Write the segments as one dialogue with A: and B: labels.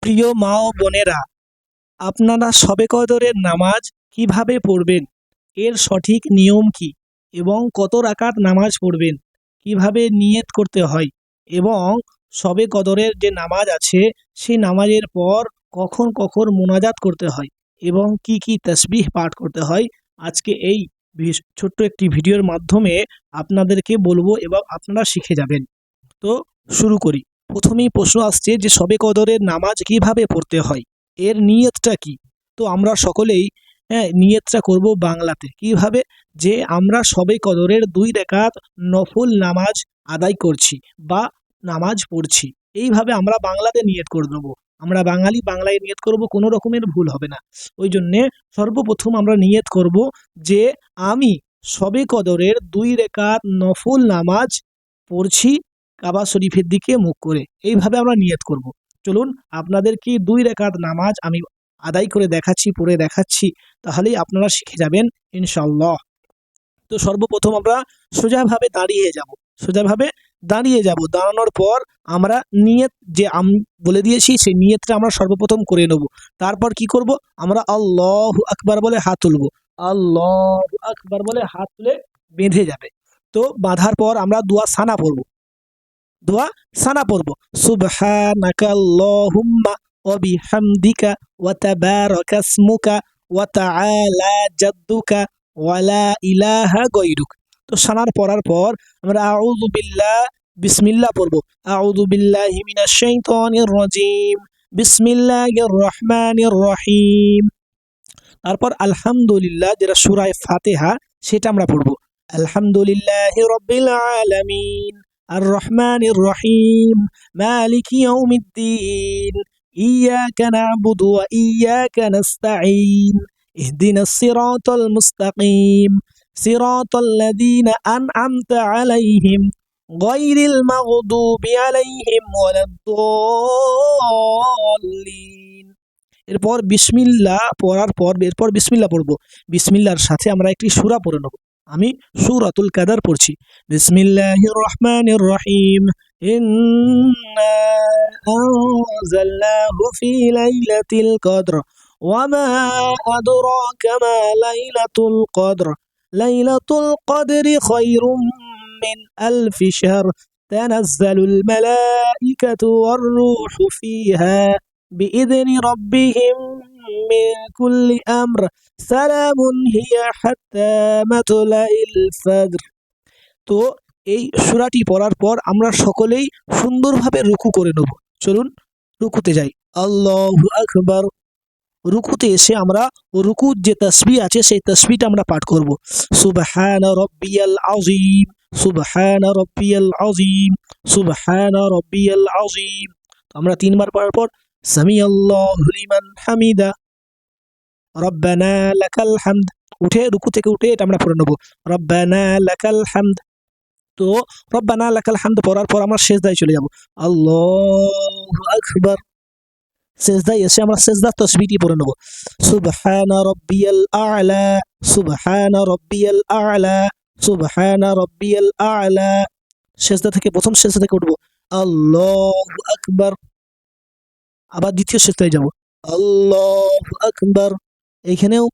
A: প্রিয় মা ও বোনেরা, আপনারা শবে কদরের নামাজ কিভাবে পড়বেন, এর সঠিক নিয়ম কি এবং কত রাকাত নামাজ পড়বেন, কিভাবে নিয়ত করতে হয় এবং শবে কদরের যে নামাজ আছে সেই নামাজের পর কখন কখন মোনাজাত করতে হয় এবং কি কি তাসবিহ পাঠ করতে হয়, আজকে এই ছোট্ট একটি ভিডিওর মাধ্যমে আপনাদেরকে বলবো এবং আপনারা শিখে যাবেন। তো শুরু করি। প্রথমেই প্রশ্ন আসছে যে শবে কদরের নামাজ কিভাবে পড়তে হয়, এর নিয়তটা কি। তো আমরা সকলেই নিয়তটা করব বাংলাতে। কিভাবে? যে আমরা শবে কদরের 2 রাকাত নফল নামাজ আদায় করছি বা নামাজ পড়ছি, এইভাবে আমরা বাংলাতে নিয়ত করে নেবো। আমরা বাঙালি, বাংলায় নিয়ত করব, কোনো রকমের ভুল হবে না। ওই জন্যে সর্বপ্রথম আমরা নিয়ত করব যে আমি শবে কদরের 2 রাকাত নফল নামাজ পড়ছি কাবা শরীফের দিকে মুখ করে। এইভাবে আমরা নিয়ত করব। চলুন আপনাদেরকে 2 রাকাত নামাজ আমি আদায় করে দেখাচ্ছি, পড়ে দেখাচ্ছি, তাহলেই আপনারা শিখে যাবেন ইনশাআল্লাহ। তো সর্বপ্রথম আমরা সোজাভাবে দাঁড়িয়ে যাব। সোজাভাবে দাঁড়িয়ে যাব। দাঁড়ানোর পর আমরা নিয়ত যে বলে দিয়েছি সেই নিয়তটা আমরা সর্বপ্রথম করে নেব। তারপর কি করব? আমরা আল্লাহু আকবার বলে হাত তুলব। আল্লাহু আকবার বলে হাত তুলে বেঁধে যাবে। তো বাঁধার পর আমরা দোয়া সানা পড়ব। দোয়া সানা পড়ব। সুবহানাকা আল্লাহুম্মা ওয়া বিহামদিকা ওয়া তাবারাকা ইসমুকা ওয়া তাআলা জাদ্দুকা ওয়া লা ইলাহা গায়রুক। তো সানার পড়ার পর আমরা আউযু বিল্লাহ বিসমিল্লাহ পড়ব। আউযু বিল্লাহি মিনাশ শাইতানির রাজিম। বিসমিল্লাহির রহমানির রহিম। তারপর আলহামদুলিল্লাহ, যেটা সূরা ফাতিহা, সেটা আমরা পড়ব। আলহামদুলিল্লাহি রাব্বিল আলামিন আর রহমানির রহিম মালিকি ইয়াউমিদ্দিন ইয়াকা না'বুদু ওয়া ইয়াকা নাস্তাঈন ইহদিনাস সিরাতাল মুস্তাকিম সিরাতাল লাযীনা আন'আমতা আলাইহিম গায়রিল মাগদুবি আলাইহিম ওয়ালাদ-দাল্লিন। এরপর বিসমিল্লাহ পড়ার পর এরপর বিসমিল্লাহ পড়ব। বিসমিল্লাহর সাথে আমরা একটি সূরা পড়ে নেব। আমি সূরাতুল কাদার পড়ছি। বিসমিল্লাহির রহমানির রহিম। ইন্না আনজালনাহু ফি লাইলাতিল কদর ওয়া মা আদরাকা মা লাইলাতুল কদর লাইলাতুল কদরি খায়রুম মিন আলফি শাহর তানাজ্জালুল মালাইকাতু ওয়ার রূহু ফিহা বিইذن ربهم من كل أمر سلام هي حتى مطلع الفجر। তো এই সূরাটি পড়ার পর আমরা সকলেই সুন্দরভাবে রুকু করে নেব। চলুন রুকুতে যাই। আল্লাহু আকবার। রুকুতে এসে আমরা রুকুর যে তাসবিহ আছে সেই তাসবিহটা আমরা পাঠ করব। সুবহানা রাব্বিয়াল আযীম, সুবহানা রাব্বিয়াল আযীম, সুবহানা রাব্বিয়াল আযীম। আমরা 3 বার পড়ার পর সামিআল্লাহু লিমান হামিদা, রব্বানা লাকাল হামদ। উঠে রুকু থেকে উঠে এটা আমরা পড়ে নেব, রব্বানা লাকাল হামদ। তো রব্বানা লাকাল হামদ পড়ার পর আমরা সিজদায় চলে যাব। আল্লাহু আকবার। সিজদায় এসে আমরা সিজদার তাসবিহটি পড়ে নেব। সুবহানা রাব্বিয়াল আ'লা, সুবহানা রাব্বিয়াল আ'লা, সুবহানা রাব্বিয়াল আ'লা। সিজদা থেকে প্রথম সিজদা থেকে উঠব। আল্লাহু আকবার। আবার দ্বিতীয় সিজদায় যাব। আল্লাহু আকবার। এইখানেও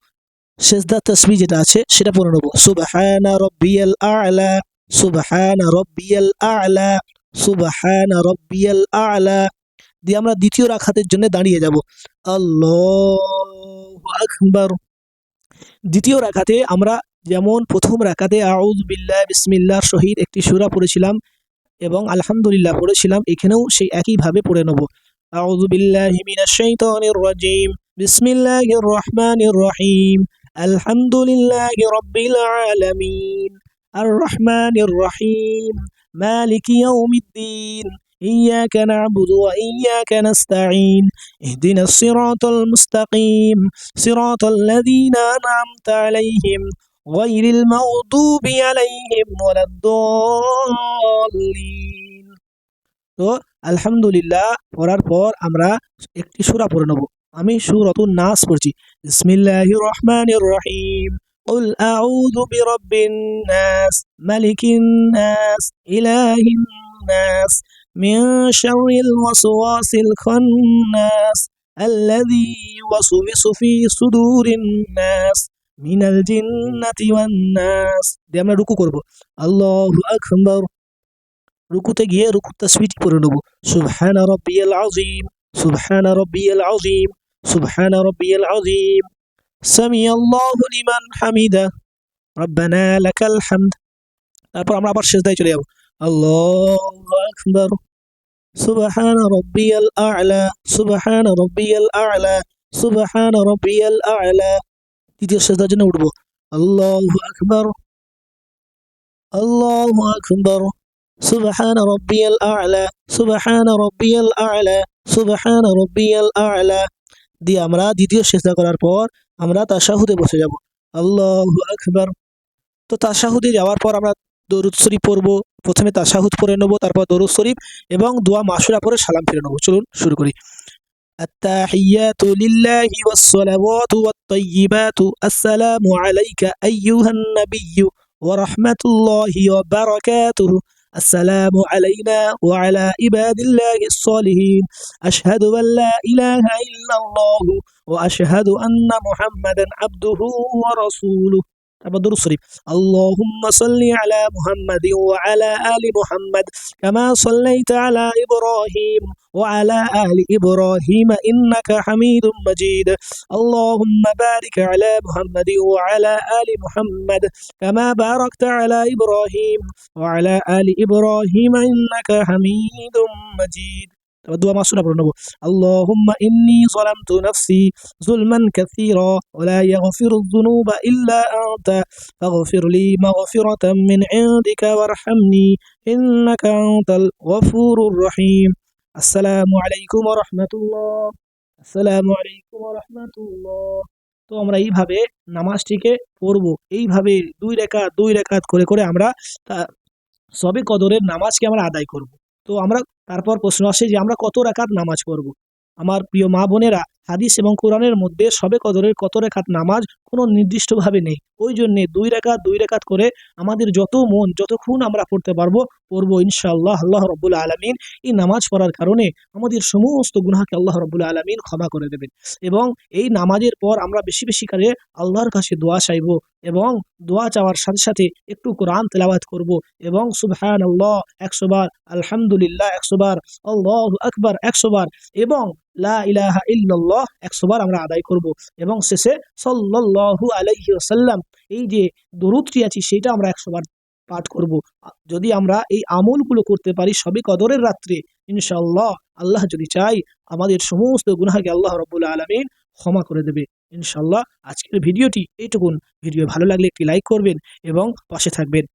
A: সিজদা তাসবিহ যেটা আছে সেটা পড়ে নেব। সুবহানা রাব্বিয়াল আ'লা, সুবহানা রাব্বিয়াল আ'লা, সুবহানা রাব্বিয়াল আ'লা। দিয়ে আমরা দ্বিতীয় রাকাতের জন্য দাঁড়িয়ে যাব। আল্লাহু আকবার। দ্বিতীয় রাকাতে আমরা যেমন প্রথম রাকাতে আউযু বিল্লাহি বিসমিল্লাহর সহিত একটি সূরা পড়েছিলাম এবং আলহামদুলিল্লাহ পড়েছিলাম, এখানেও সেই একইভাবে পড়ে নেব। আউযু বিল্লাহি মিনাশ শাইতানির রাজিম। বিসমিল্লাহির রহমানির রহিম। আলহামদুলিল্লাহি রাব্বিল আলামিন আর রহমানির রহিম মালিকি ইয়াউমিদ্দিন إياك نعبد وإياك نستعين اهدنا الصراط المستقيم صراط الذين أنعمت عليهم غير المغضوب عليهم ولا الضالين। তো আলহামদুলিল্লাহ পড়ার পর আমরা একটি সূরা পড়ে নেব। আমি সূরাতুন নাস পড়ছি। বিসমিল্লাহির রহমানির রহিম। قل أعوذ برب الناس ملك الناس إله الناس من شر الوسواس الخناس الذي يوسوس في صدور الناس من الجنة والناس দিয়ে আমরা রুকু করব আল্লাহু আকবার রুকুতে গিয়ে রুকু তাসবিহটি পড়ে নেব সুবহানা রাব্বিয়াল আযীম সুবহানা রাব্বিয়াল আযীম সুবহানা রাব্বিয়াল আযীম সামিআল্লাহু লিমান হামিদা রব্বানা লাকাল হামদ তারপর আমরা আবার সিজদায় চলে যাব আল্লাহু আকবার সুবহানা রাব্বিয়াল আ'লা সুবহানা রাব্বিয়াল আ'লা সুবহানা রাব্বিয়াল আ'লা তৃতীয় সিজদার জন্য উঠব আল্লাহু আকবার আল্লাহু আকবার সুবহান রাব্বিয়াল আ'লা সুবহান রাব্বিয়াল আ'লা সুবহান রাব্বিয়াল আ'লা দিয়ে আমরা দ্বিতীয় সিজদা করার পর আমরা তাশাহুদে বসে যাব আল্লাহু আকবার তো তাশাহুদে যাওয়ার পর আমরা দরুদ শরীফ পড়ব প্রথমে তাশাহুদ পড়ে নেব তারপর দরুদ শরীফ এবং দোয়া মাসুরা পড়ে সালাম ফিরে নেব চলুন শুরু করি التحيات لله والصلوات والطيبات السلام عليك أيها النبي ورحمة الله وبركاته السلام علينا وعلى عباد الله الصالحين أشهد أن لا إله إلا الله وأشهد أن محمدا عبده ورسوله درود الشريف اللهم صل على محمد وعلى آل محمد كما صليت على إبراهيم وعلى آل إبراهيم إنك حميد مجيد اللهم بارك على محمد وعلى آل محمد كما باركت على إبراهيم وعلى آل إبراهيم إنك حميد مجيد دعاء معصورة برنبو اللهم إني ظلمت نفسي ظلما كثيرا ولا يغفر الذنوب إلا أنت فاغفر لي مغفرة من عندك وارحمني إنك أنت الغفور الرحيم السلام عليكم ورحمة الله السلام عليكم ورحمة الله তো আমরা এইভাবে নামাজটিকে পড়ব এইভাবে দুই রাকাত করে করে আমরা সবে কদরের নামাজকে আমরা আদায় করব তো আমরা তারপর প্রশ্ন আসে যে আমরা কত রাকাত নামাজ পড়ব আমার প্রিয় মা বোনেরা হাদিস এবং কোরআনের মধ্যে সবে কদরের কত রাকাত নামাজ কোনো নির্দিষ্টভাবে নেই ওই জন্যে দুই রাকাত করে আমাদের যত মন যতক্ষণ আমরা পড়তে পারবো পড়বো ইনশাআল্লাহ আল্লাহ রাব্বুল আলামিন এই নামাজ পড়ার কারণে আমাদের সমস্ত গুনাহকে আল্লাহ রাব্বুল আলামিন ক্ষমা করে দেবেন এবং এই নামাজের পর আমরা বেশি বেশি করে আল্লাহর কাছে দোয়া চাইবো এবং দোয়া চাওয়ার সাথে সাথে একটু কোরআন তেলাওয়াত করব এবং সুবহানাল্লাহ 100 বার আলহামদুলিল্লাহ 100 বার আল্লাহু আকবার 100 বার এবং লা ইলাহা ইল্লাল্লাহ 100 বার আমরা আদায় করব এবং শেষে সাল্লাল্লাহু আলাইহি ওয়াসাল্লাম এই যে দরুদটি আছে সেটা আমরা 100 বার পাঠ করব যদি আমরা এই আমলগুলো করতে পারি সবে কদরের রাত্রে ইনশাআল্লাহ আল্লাহ যদি চাই আমাদের সমস্ত গুনাহকে আল্লাহ রাব্বুল আলামিন ক্ষমা করে দেবে ইনশাআল্লাহ আজকের ভিডিওটি এইটুকুন ভিডিও ভালো লাগলে একটি লাইক করবেন এবং পাশে থাকবেন